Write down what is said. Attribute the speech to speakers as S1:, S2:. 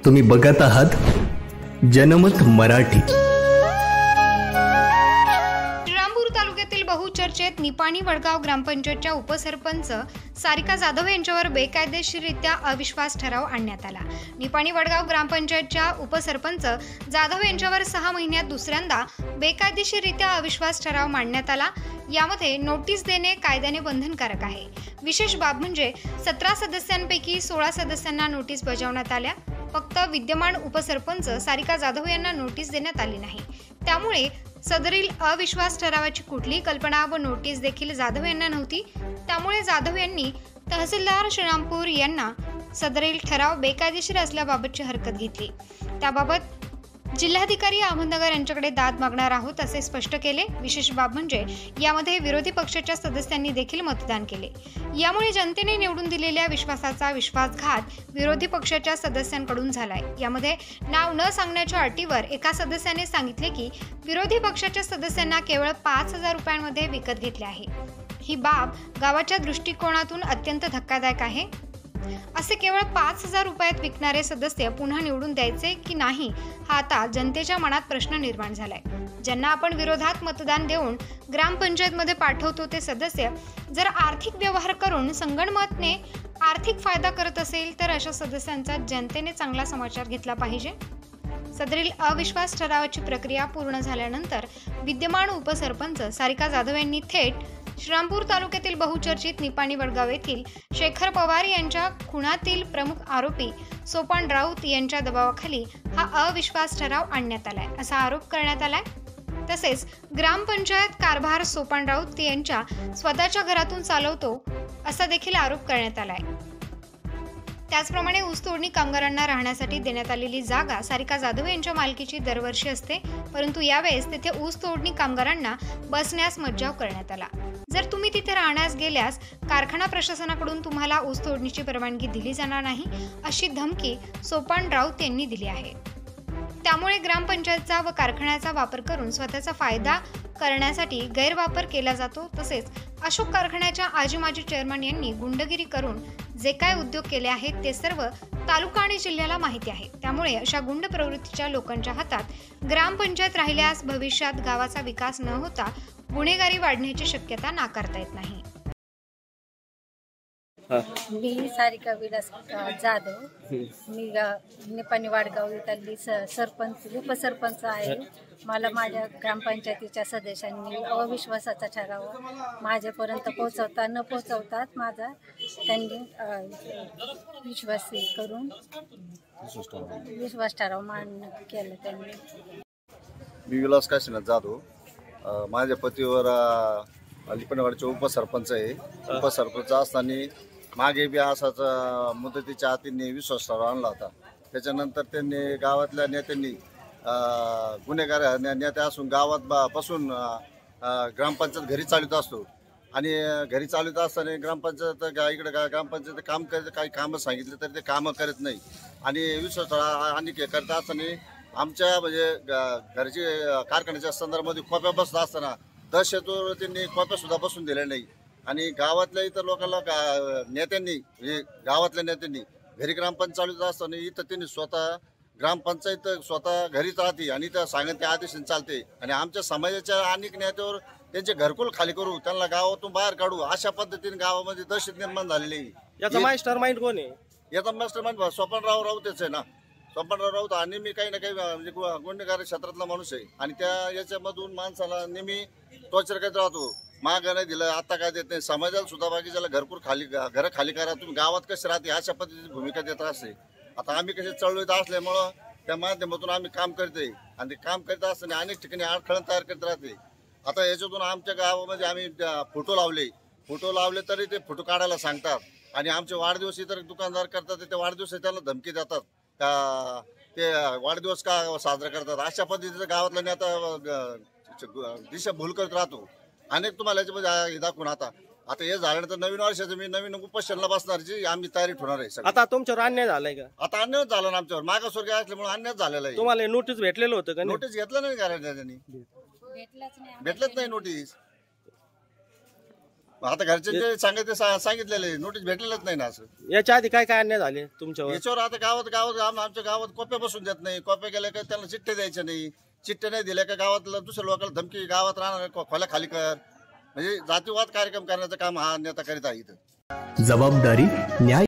S1: तुम्ही बघत आहात जनमत मराठी।
S2: श्रीरामपूर तालुक्यातील बहुचर्चित निपाणी वडगाव ग्रामपंचायतच्या उपसरपंच सारिका जाधव यांच्यावर बेकायदेशीररित्या अविश्वास ठराव आणण्यात आला। निपाणी वडगाव ग्रामपंचायतच्या उपसरपंच जाधव यांच्यावर 6 महिन्यात दुसऱ्यांदा बेकायदेशीररित्या अविश्वास ठराव मांडण्यात आला। यामध्ये नोटीस देणे कायद्याने बंधनकारक आहे। विशेष बाब म्हणजे 17 सदस्यांपैकी 16 सदस्यांना नोटीस बजावण्यात आल्या। फक्त विद्यमान उपसरपंच सारिका जाधव यांना नोटीस देण्यात आली नाही। त्यामुळे सदरील अविश्वास ठरावाची कुठलीही कल्पना व नोटीस देखील जाधव यांना नव्हती। त्यामुळे जाधव यांनी तहसीलदार श्रीरामपूर यांना सदरील ठराव बेकायदेशीर असल्याबाबतची हरकत घेतली। त्याबाबत जिल्हाधिकारी अहमदनगर यांच्याकडे दाद मागणार आहोत असे स्पष्ट केले। विशेष बाब म्हणजे यामध्ये विरोधी पक्षाच्या सदस्यांनी देखील मतदान केले। यामुळे जनतेने निवडून दिलेल्या विश्वासाचा विश्वासघात विरोधी पक्षाच्या सदस्यांकडून झालाय। यामध्ये नाव न सांगण्याच्या अटीवर एका सदस्याने सांगितले की विरोधी पक्षाच्या सदस्यांना केवळ 5,000 रुपयांमध्ये विकत घेतले आहे। ही बाब गावाच्या दृष्टिकोनातून अत्यंत धक्कादायक आहे। असे केवळ 5,000 रुपयात विकणारे सदस्य पुन्हा निवडून द्यायचे की नाही हा आता जनतेच्या मनात प्रश्न निर्माण झालाय। ज्यांना आपण विरोधात मतदान देऊन ग्रामपंचायतमध्ये पाठवतो ते सदस्य जर आर्थिक व्यवहार करून संगणमतने आर्थिक फायदा करत असेल तर अशा सदस्यांचा जनतेने चांगला समाचार घेतला पाहिजे। सदरील अविश्वास ठरावाची प्रक्रिया पूर्ण झाल्यानंतर विद्यमान उपसरपंच सारिका जाधव यांनी थेट श्रीरामपूर तालुक्यातील बहुचर्चित निपाणी वडगाव येथील शेखर पवार यांच्या खुनातील प्रमुख आरोपी सोपान राऊत यांच्या दबावाखाली हा अविश्वास ठराव आणण्यात आलाय असा आरोप करण्यात आलाय। तसेच ग्रामपंचायत कारभार सोपान राऊत यांच्या स्वतःच्या घरातून चालवतो असा देखील आरोप करण्यात आलाय। त्याचप्रमाणे ऊसतोडणी कामगारांना राहण्यासाठी देण्यात आलेली जागा सारिका जाधव यांच्या मालकीची दरवर्षी असते, परंतु यावेळेस तिथे ऊसतोडणी कामगारांना बसण्यास मज्जाव करण्यात आला। जर तुम्ही तिथे राहण्यास गेल्यास कारखाना प्रशासनाकडून तुम्हाला ऊसतोडणीची परवानगी दिली जाणार नाही अशी धमकी सोपान राऊत यांनी दिली आहे। त्यामुळे ग्रामपंचायतचा व कारखान्याचा वापर करून स्वतःचा फायदा करण्यासाठी गैरवापर केला जातो। तसेच अशोक कारखान्याच्या आजी माजी चेअरमन यांनी गुंडगिरी करून जे काय उद्योग केले आहेत ते सर्व तालुका आणि जिल्ह्याला माहिती आहे। त्यामुळे अशा गुंड प्रवृत्तीच्या लोकांच्या हातात ग्रामपंचायत राहिल्यास भविष्यात गावाचा विकास न होता गुन्हेगारी वाढण्याची शक्यता नाकारता येत नाही।
S3: मी सारिका विलास जाधव, मी निपाणी वडगाव इथली सरपंच उपसरपंच आहे। मला माझ्या ग्रामपंचायतीच्या सदस्यांनी अविश्वासाचा ठराव माझ्यापर्यंत पोहोचवता न पोहोचवतात माझा त्यांनी विश्वास करून विश्वास ठराव मान्य केला त्यांनी।
S4: मी विलास काशीनाथ जाधव, माझ्या पतीवर निपाणीवाडीचे उपसरपंच आहे। उपसरपंच असताना मागे बी असाच मुदतीच्या आत त्यांनी विश्वास ठराव आणला होता। त्याच्यानंतर त्यांनी गावातल्या नेत्यांनी गुन्हेगार नेते असून गावात बसून ग्रामपंचायत घरी चालवत असतो आणि घरी चालवत असताना ग्रामपंचायत इकडे ग्रामपंचायत काम करते, काही कामं सांगितले तर ते कामं करत नाही आणि विश्वास ठराव आणि करत असताना आमच्या म्हणजे घरची कारखान्याच्या संदर्भामध्ये खोप्या बसत असताना दहशतवर त्यांनी खोप्यासुद्धा बसून दिल्या नाही आणि गावातल्या इतर लोकांना नेत्यांनी म्हणजे गावातल्या नेत्यांनी घरी ग्रामपंचायत चालवत असताना इथं त्यांनी स्वतः ग्रामपंचायत स्वतः घरीच राहते आणि त्या सांगत त्या आदेशाने चालते आणि आमच्या समाजाच्या अनेक नेत्यावर त्यांचे घरकुल खाली करू, त्यांना गावातून बाहेर काढू अशा पद्धतीने गावामध्ये दहशत निर्माण झालेली आहे।
S5: याचा मास्टर माइंड कोण आहे?
S4: याचा मास्टर माइंड सोपानराव राऊतच आहे ना। सोपानराव राऊत हा नेहमी काही ना काही म्हणजे गुन्हेगारी क्षेत्रातला माणूस आहे आणि त्या याच्यामधून माणसाला नेहमी टॉर्चर करत राहतो। मागं नाही दिलं, आता काय देत नाही, समाजाला सुद्धा बाकीच्याला घरकुल खाली घरं खाली करा, तुम्ही गावात कसे राहते अशा पद्धतीची भूमिका देत असते। आता आम्ही कसे चळवळीत असल्यामुळं त्या माध्यमातून आम्ही काम करतोय आणि ते काम करत असताना अनेक ठिकाणी अडखळण तयार करत राहते। आता याच्यातून आमच्या गावामध्ये आम्ही फोटो लावले तरी ते फोटो काढायला सांगतात आणि आमचे वाढदिवस इतर दुकानदार करतात, ते वाढदिवस त्यांना धमकी देतात का ते वाढदिवस का साजरा करतात अशा पद्धतीचं गावातल्या नेता दिशा भूल करत राहतो। अनेक तुम्हाला याच्यामध्ये हे दाखवून आता हे झाल्यानंतर नवीन वर्षाचं मी नवीन उपोषणाला बसणार जी आम्ही तयारी ठेवणार आहे।
S5: आता तुमच्यावर अन्याय झालाय का?
S4: आता अन्याय झाला ना आमच्यावर, मागासवर्गीय असल्यामुळे अन्याय झालेला आहे।
S5: तुम्हाला नोटीस भेटलेलं होतं का?
S4: नोटीस घेतलं नाही कारण त्यांनी भेटलंच नाही नोटीस। आता घरचे जे सांगितलेले नोटीस भेटलेलंच नाही ना. असं
S5: याच्या आधी काय काय अन्याय झाले तुमच्यावर?
S4: याच्यावर आता गावात आमच्या गावात कॉप्या बसून देत नाही. कॉप्या गेल्या का त्यांना चिठ्ठ्या द्यायच्या नाही. चिठ्ठ्या नाही दिल्या का गावातलं दुसऱ्या लोकांना धमकी, गावात राहणार खोल्या खाली कर, म्हणजे जातीवाद कार्यक्रम करण्याचं काम हा नेता करीत आहे इथं.
S1: जबाबदारी न्याय